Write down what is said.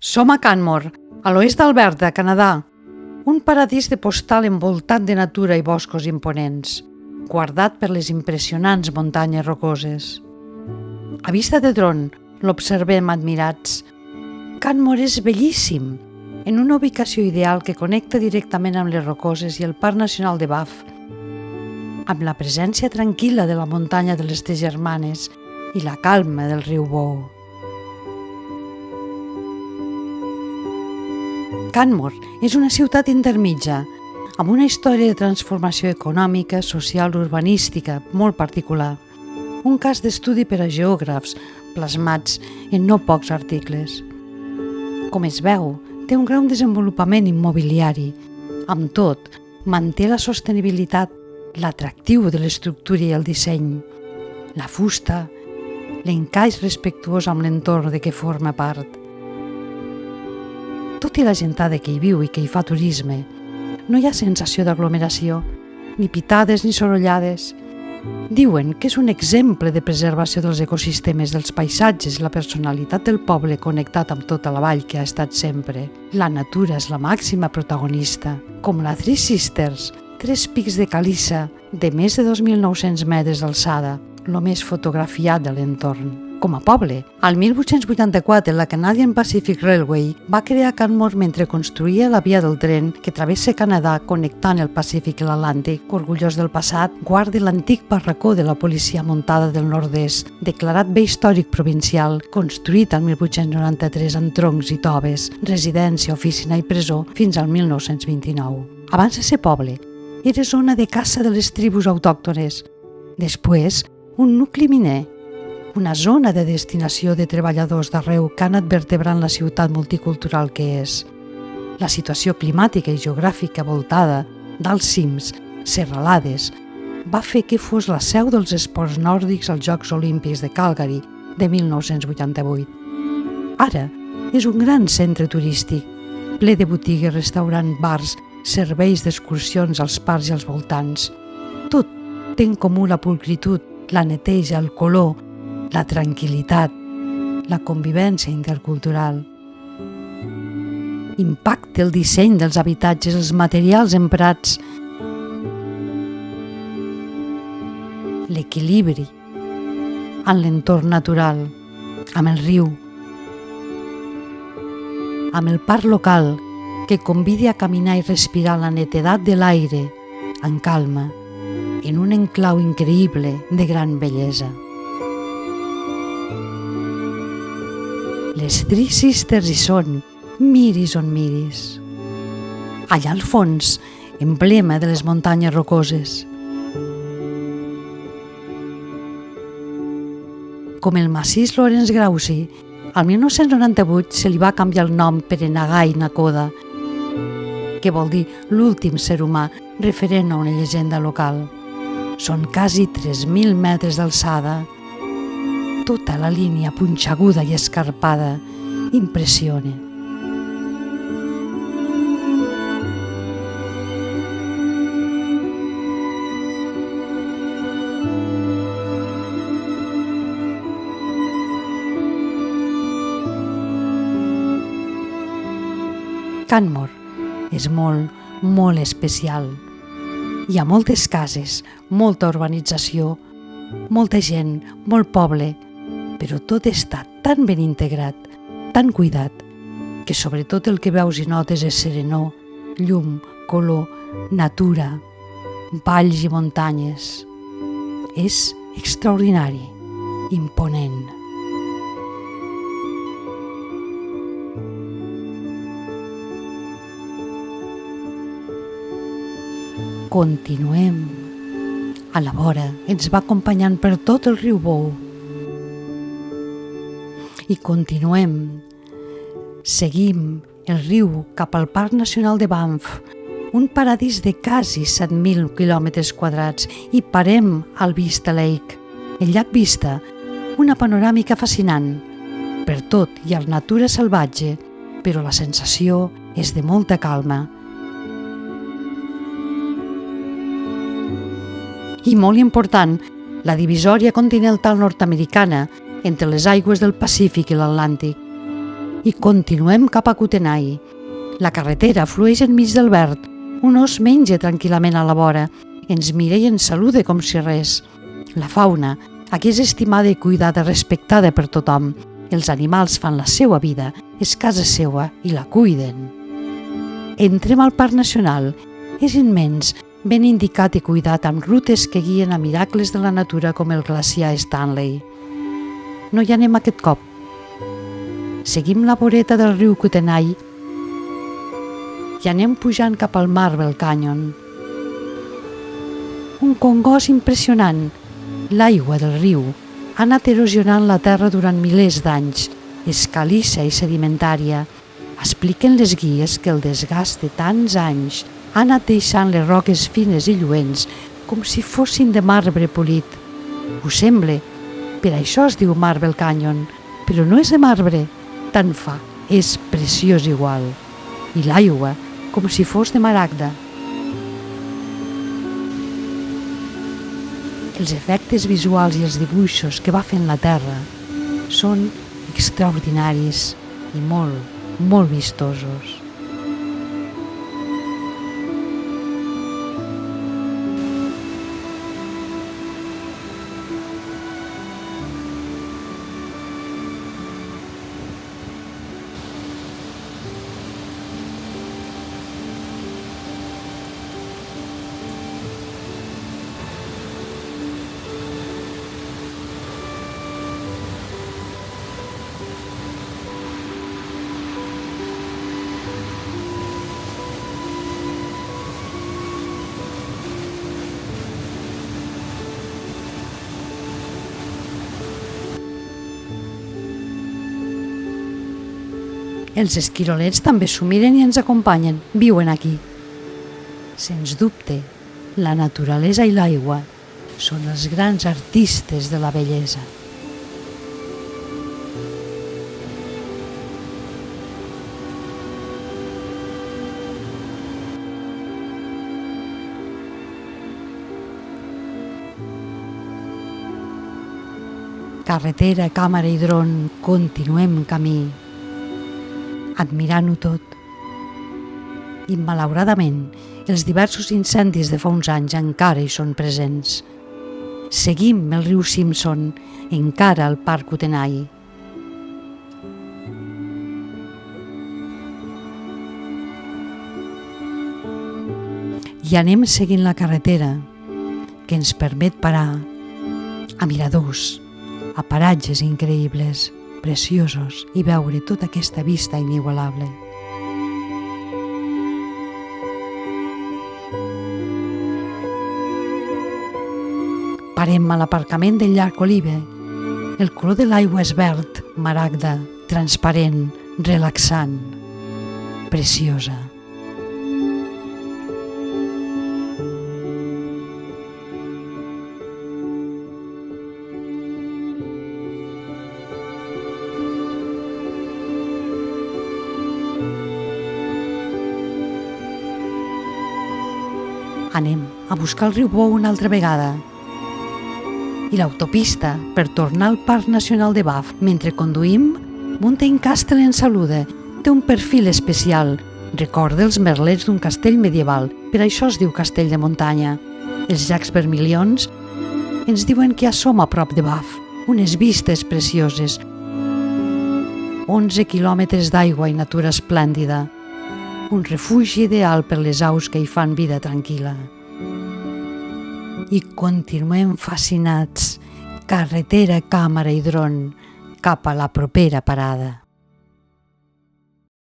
Som a Canmore, a l'oest d'Alberta, Canadà, un paradís de postal envoltat de natura i boscos imponents, guardat per les impressionants muntanyes rocoses. A vista de dron, l'observem admirats. Canmore és bellíssim, en una ubicació ideal que connecta directament amb les Rocoses i el Parc Nacional de Banff, amb la presència tranquil·la de la muntanya de les Tres Germanes i la calma del riu Bow. Canmore és una ciutat intermitja, amb una història de transformació econòmica, social, urbanística molt particular. Un cas d'estudi per a geògrafs, plasmats en no pocs articles. Com es veu, té un gran desenvolupament immobiliari. Amb tot, manté la sostenibilitat, l'atractiu de l'estructura i el disseny, la fusta, l'encaix respectuós amb l'entorn de què forma part. Tot i la gentada que hi viu i que hi fa turisme, no hi ha sensació d'aglomeració, ni pitades ni sorollades. Diuen que és un exemple de preservació dels ecosistemes, dels paisatges i la personalitat del poble connectat amb tota la vall que ha estat sempre. La natura és la màxima protagonista, com la Three Sisters, 3 pics de caliça de més de 2.900 metres d'alçada, el més fotografiat de l'entorn. Com a poble, al 1884 la Canadian Pacific Railway va crear Canmore mentre construïa la via del tren que travessa Canadà connectant el Pacífic i l'Atlàntic. Orgullós del passat, guarda l'antic barracó de la policia muntada del nord-est, declarat bé històric provincial, construït al 1893 amb troncs i toves, residència, oficina i presó fins al 1929. Abans de ser poble, era zona de caça de les tribus autòctones. Després, un nucli miner, una zona de destinació de treballadors d'arreu que ha anat vertebrant la ciutat multicultural que és. La situació climàtica i geogràfica voltada d'alts cims, serralades, va fer que fos la seu dels esports nòrdics als Jocs Olímpics de Calgary de 1988. Ara és un gran centre turístic, ple de botigues, restaurants, bars, serveis d'excursions als parcs i als voltants. Tot té en comú la pulcritud, la neteja, el color, la tranquil·litat, la convivència intercultural. Impacta el disseny dels habitatges, els materials emprats, l'equilibri en l'entorn natural, amb el riu, amb el parc local que convida a caminar i respirar la netedat de l'aire en calma, en un enclau increïble de gran bellesa. Les Three Sisters hi són, miris on miris. Allà al fons, emblema de les muntanyes rocoses. Com el massís Lawrence Grouse, al 1998 se li va canviar el nom per Enagai Nakoda, que vol dir l'últim ser humà, referent a una llegenda local. Són quasi 3.000 metres d'alçada. Tota la línia punxeguda i escarpada impressiona. Canmore és molt, molt especial. Hi ha moltes cases, molta urbanització, molta gent, molt poble, però tot està tan ben integrat, tan cuidat, que sobretot el que veus i notes és serenor, llum, color, natura, valls i muntanyes. És extraordinari, imponent. Continuem. A la vora ens va acompanyant per tot el riu Bow. I continuem. Seguim el riu cap al Parc Nacional de Banff, un paradís de quasi 7.000 quilòmetres quadrats, i parem al Vista Lake, el llac Vista, una panoràmica fascinant. Per tot hi ha natura salvatge, però la sensació és de molta calma. I molt important, la divisòria continental nord-americana entre les aigües del Pacífic i l'Atlàntic. i continuem cap a Kootenai. La carretera flueix enmig del verd. Un os menja tranquil·lament a la vora. Ens mira i ens saluda com si res. La fauna, aquí és estimada i cuidada, respectada per tothom. Els animals fan la seva vida, és casa seva i la cuiden. Entrem al Parc Nacional. És immens, ben indicat i cuidat amb rutes que guien a miracles de la natura com el glaciar Stanley. No hi anem aquest cop. Seguim la voreta del riu Kootenai i anem pujant cap al Marble Canyon. Un congost impressionant. L'aigua del riu ha anat erosionant la terra durant milers d'anys. És calissa i sedimentària. Expliquen les guies que el desgast de tants anys ha anat deixant les roques fines i lluents com si fossin de marbre polit. Us sembla? Per això es diu Marble Canyon, però no és de marbre. Tant fa, és preciós igual. I l'aigua, com si fos de maragda. Els efectes visuals i els dibuixos que va fent la terra són extraordinaris i molt, molt vistosos. Els esquirolets també s'ho miren i ens acompanyen, viuen aquí. Sens dubte, la naturalesa i l'aigua són els grans artistes de la bellesa. Carretera, càmera i dron, continuem camí, admirant-ho tot. I malauradament, els diversos incendis de fa uns anys encara hi són presents. Seguim el riu Simpson, encara al Parc Kootenai. I anem seguint la carretera, que ens permet parar a miradors, a paratges increïbles, preciosos, i veure tota aquesta vista inigualable. Parem a l'aparcament del llac Olive. El color de l'aigua és verd, maragda, transparent, relaxant, preciosa. Anem a buscar el riu Bow una altra vegada. I l'autopista per tornar al Parc Nacional de Banff. Mentre conduïm, Mountain Castle ens saluda. Té un perfil especial. Recorda els merlets d'un castell medieval. Per això es diu castell de muntanya. Els llacs vermilions ens diuen que ja som a prop de Banff. Unes vistes precioses. 11 quilòmetres d'aigua i natura esplèndida. Un refugi ideal per les aus que hi fan vida tranquil·la. I continuem fascinats, carretera, càmera i dron, cap a la propera parada.